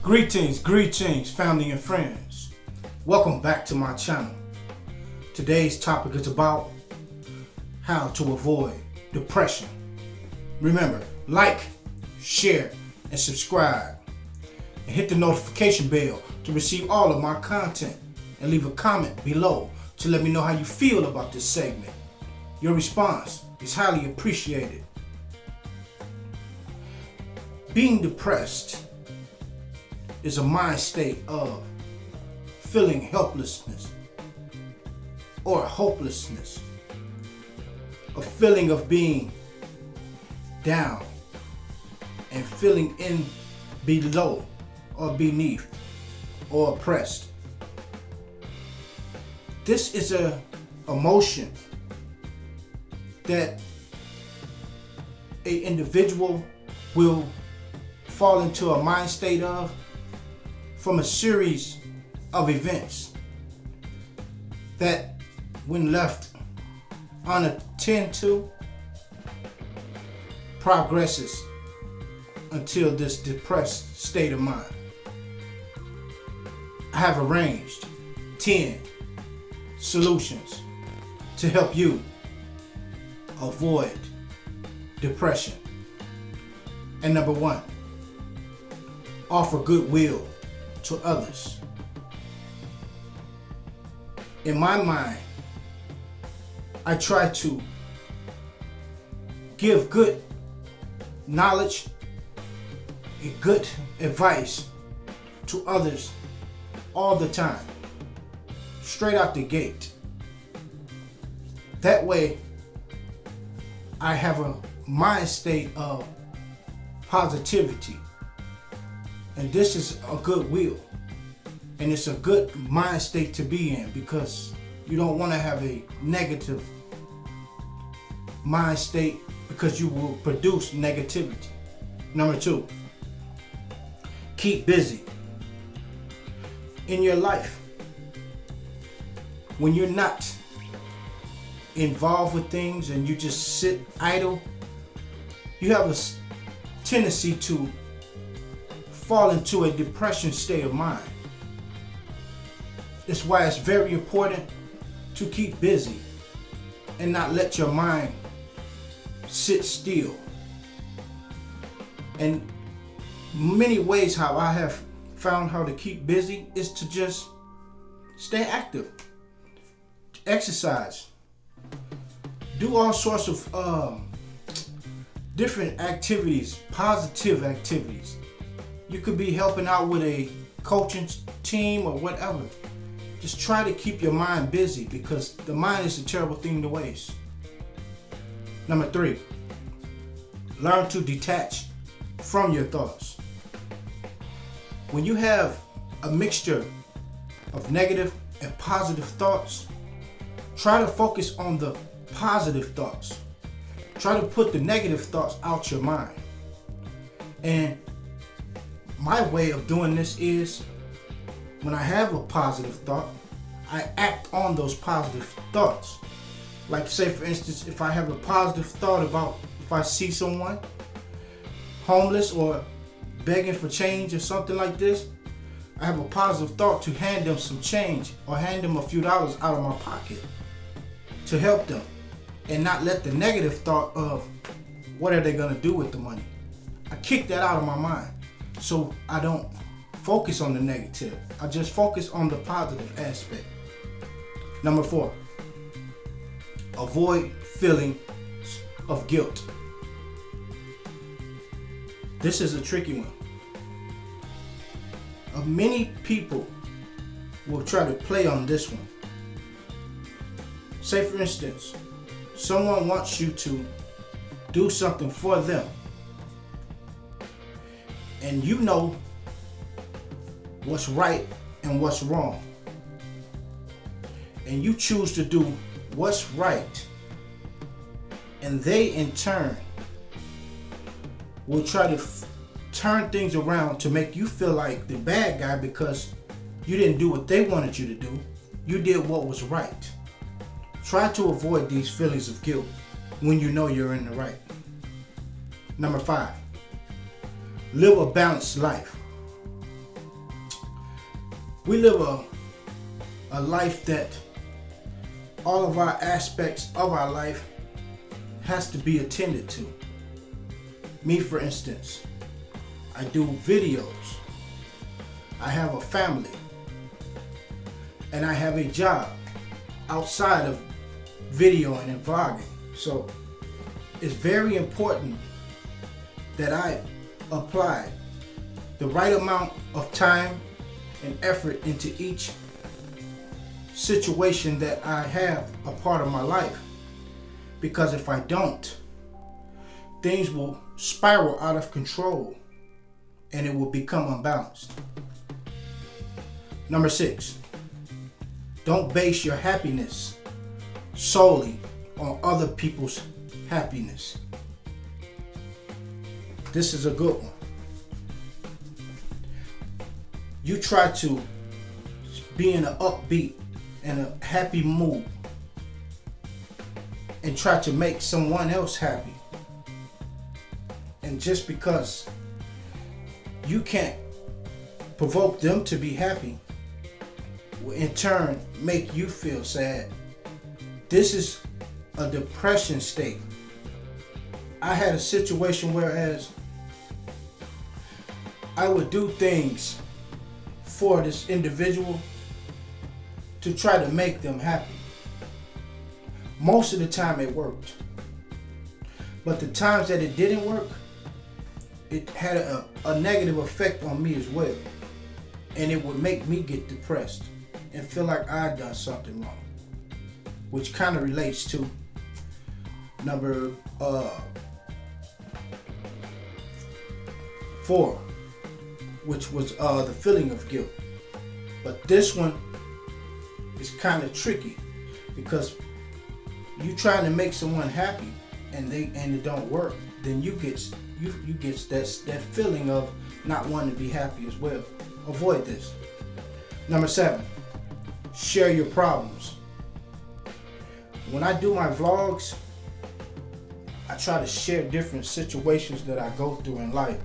Greetings, family and friends. Welcome back to my channel. Today's topic is about how to avoid depression. Remember, like, share, and subscribe. And hit the notification bell to receive all of my content. And leave a comment below to let me know how you feel about this segment. Your response is highly appreciated. Being depressed is a mind state of feeling helplessness or hopelessness, a feeling of being down and feeling in below or beneath or oppressed. This is an emotion that an individual will fall into a mind state of from a series of events that, when left unattended to, progresses until this depressed state of mind. I have arranged 10 solutions to help you avoid depression. And number 1, offer goodwill to others. In my mind, I try to give good knowledge and good advice to others all the time, straight out the gate. That way, I have a mind state of positivity. And this is a goodwill. And it's a good mind state to be in, because you don't want to have a negative mind state, because you will produce negativity. Number 2, keep busy. In your life, when you're not involved with things and you just sit idle, you have a tendency to fall into a depression state of mind. That's why it's very important to keep busy and not let your mind sit still. And many ways how I have found how to keep busy is to just stay active, exercise, do all sorts of different activities, positive activities. You could be helping out with a coaching team or whatever. Just try to keep your mind busy, because the mind is a terrible thing to waste. Number 3, learn to detach from your thoughts. When you have a mixture of negative and positive thoughts, try to focus on the positive thoughts. Try to put the negative thoughts out your mind. And my way of doing this is, when I have a positive thought, I act on those positive thoughts. Like, say for instance, if I have a positive thought about if I see someone homeless or begging for change or something like this, I have a positive thought to hand them some change or hand them a few dollars out of my pocket to help them, and not let the negative thought of what are they going to do with the money. I kick that out of my mind, so I don't focus on the negative. I just focus on the positive aspect. Number 4, avoid feelings of guilt. This is a tricky one. Many people will try to play on this one. Say for instance, someone wants you to do something for them, and you know what's right and what's wrong, and you choose to do what's right, and they in turn will try to turn things around to make you feel like the bad guy because you didn't do what they wanted you to do. You did what was right. Try to avoid these feelings of guilt when you know you're in the right. Number 5, live a balanced life. We live a life that all of our aspects of our life has to be attended to. Me, for instance, I do videos. I have a family. And I have a job outside of videoing and vlogging. So it's very important that I apply the right amount of time and effort into each situation that I have a part of my life. Because if I don't, things will spiral out of control and it will become unbalanced. Number 6, don't base your happiness solely on other people's happiness. This is a good one. You try to be in an upbeat and a happy mood and try to make someone else happy. And just because you can't provoke them to be happy will in turn make you feel sad. This is a depression state. I had a situation whereas I would do things for this individual to try to make them happy. Most of the time it worked. But the times that it didn't work, it had a negative effect on me as well. And it would make me get depressed and feel like I had done something wrong. Which kind of relates to number 4, which was the feeling of guilt. But this one is kind of tricky because you trying to make someone happy and it don't work, then you get that feeling of not wanting to be happy as well. Avoid this. Number 7, share your problems. When I do my vlogs, I try to share different situations that I go through in life.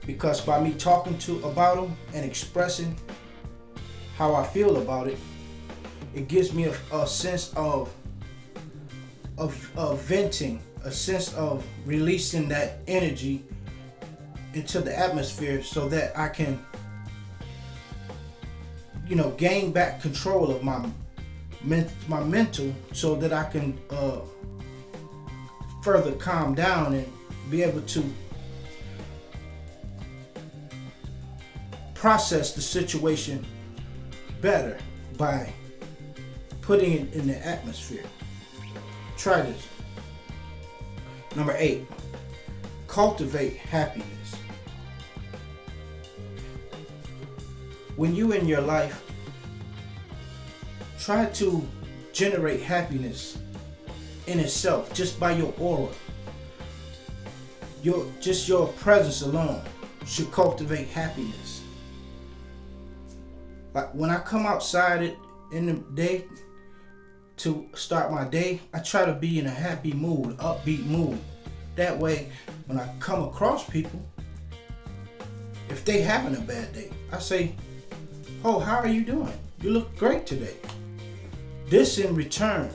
Because by me talking about them and expressing how I feel about it, it gives me a sense of venting, a sense of releasing that energy into the atmosphere so that I can, gain back control of my mental so that I can further calm down and be able to process the situation better by putting it in the atmosphere. Try this. Number 8, cultivate happiness. When you in your life, try to generate happiness in itself just by your aura. Your presence alone should cultivate happiness. Like when I come outside in the day to start my day, I try to be in a happy mood, upbeat mood. That way, when I come across people, if they having a bad day, I say, "Oh, how are you doing? You look great today." This in return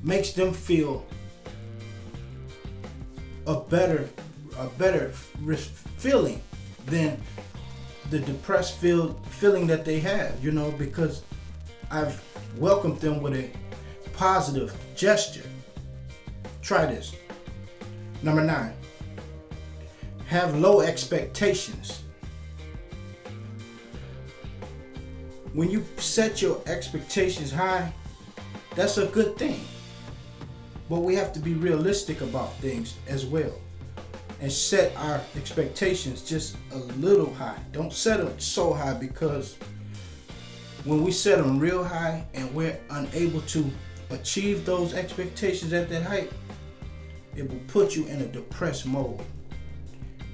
makes them feel a better feeling than the depressed feeling that they have, because I've welcomed them with a positive gesture. Try this. Number 9, have low expectations. When you set your expectations high, that's a good thing. But we have to be realistic about things as well and set our expectations just a little high. Don't set them so high, because when we set them real high and we're unable to achieve those expectations at that height, it will put you in a depressed mode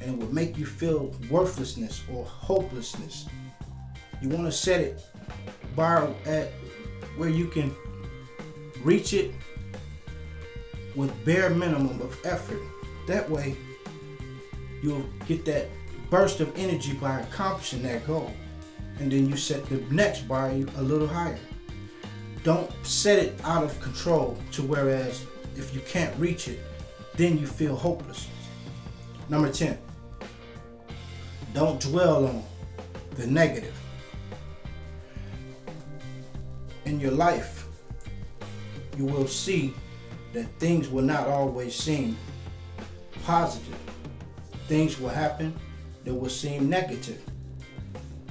and it will make you feel worthlessness or hopelessness. You want to set it bar at where you can reach it with bare minimum of effort. That way you'll get that burst of energy by accomplishing that goal. and then you set the next bar a little higher. Don't set it out of control to whereas if you can't reach it, then you feel hopeless. Number 10, don't dwell on the negative. In your life, you will see that things will not always seem positive. Things will happen that will seem negative.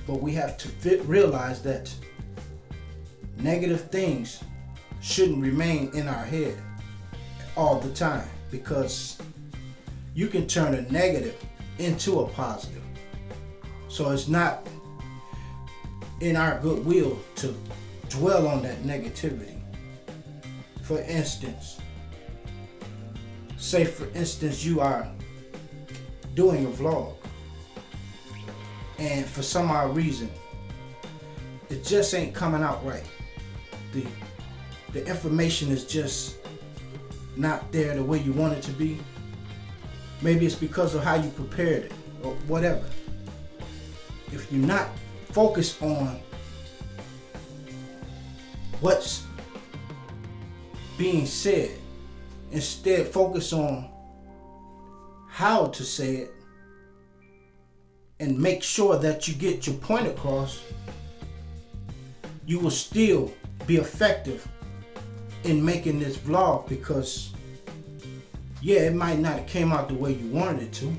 But we have to realize that negative things shouldn't remain in our head all the time, because you can turn a negative into a positive. So it's not in our goodwill to dwell on that negativity. For instance, say for instance you are doing a vlog, and for some odd reason it just ain't coming out right. The information is just not there the way you want it to be. Maybe it's because of how you prepared it or whatever. If you're not focused on what's being said, instead focus on how to say it and make sure that you get your point across, you will still be effective in making this vlog. Because yeah, it might not have came out the way you wanted it to,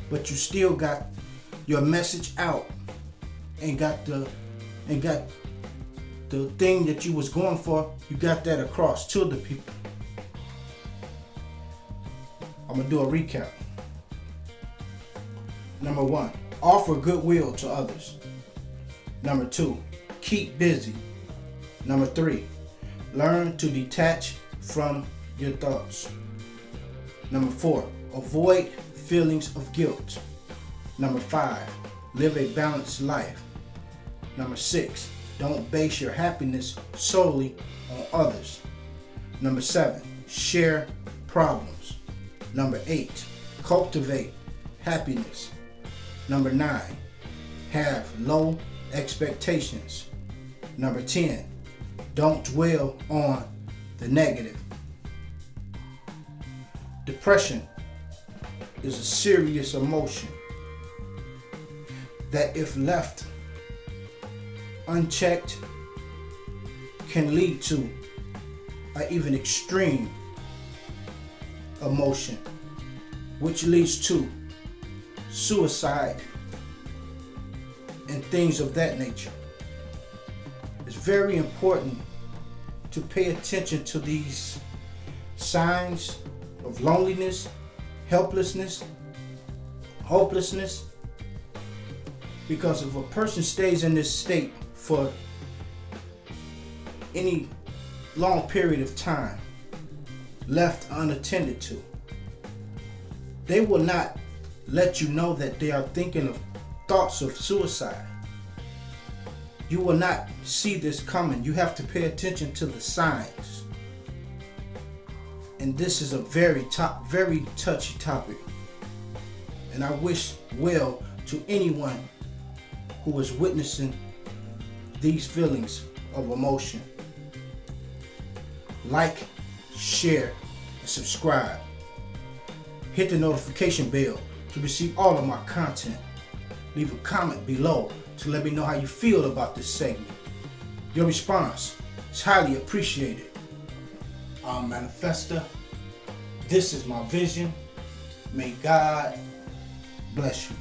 but you still got your message out and got the thing that you was going for, you got that across to the people. I'm gonna do a recap. Number 1, offer goodwill to others. Number 2, keep busy. Number 3, learn to detach from your thoughts. Number 4, avoid feelings of guilt. Number 5, live a balanced life. Number 6, don't base your happiness solely on others. Number 7, share problems. Number 8, cultivate happiness. Number 9, have low expectations. Number 10, don't dwell on the negative. Depression is a serious emotion that, if left unchecked, can lead to an even extreme emotion, which leads to suicide and things of that nature. It's very important to pay attention to these signs of loneliness, helplessness, hopelessness, because if a person stays in this state for any long period of time, left unattended to, they will not let you know that they are thinking of thoughts of suicide. You will not see this coming. You have to pay attention to the signs. And this is a very touchy topic. And I wish well to anyone who is witnessing these feelings of emotion. Like, share, and subscribe. Hit the notification bell to receive all of my content. Leave a comment below to let me know how you feel about this segment. Your response is highly appreciated. I'm Manifesta. This is my vision. May God bless you.